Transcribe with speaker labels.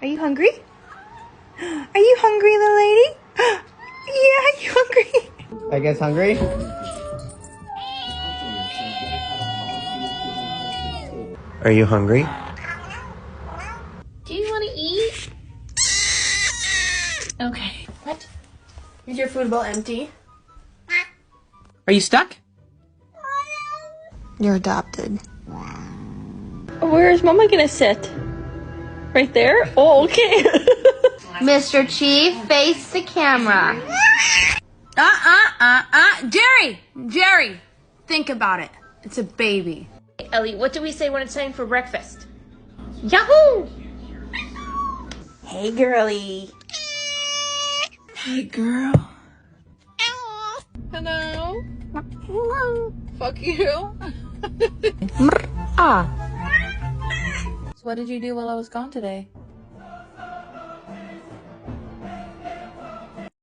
Speaker 1: Are you hungry? Are you hungry, little lady? Yeah, you hungry?
Speaker 2: I guess hungry? Are you hungry?
Speaker 3: Do you want to eat? Okay. What? Is your food bowl empty?
Speaker 4: Are you stuck?
Speaker 1: You're adopted.
Speaker 3: Where is Mama gonna sit? Right there? Oh, okay.
Speaker 5: Mr. Chief, face the camera.
Speaker 6: Jerry, think about it. It's a baby.
Speaker 3: Ellie, what do we say when it's time for breakfast? Yahoo!
Speaker 1: Hey, girly.
Speaker 4: Hey, girl. Hello. Hello. Fuck you. So what did you do while I was gone today?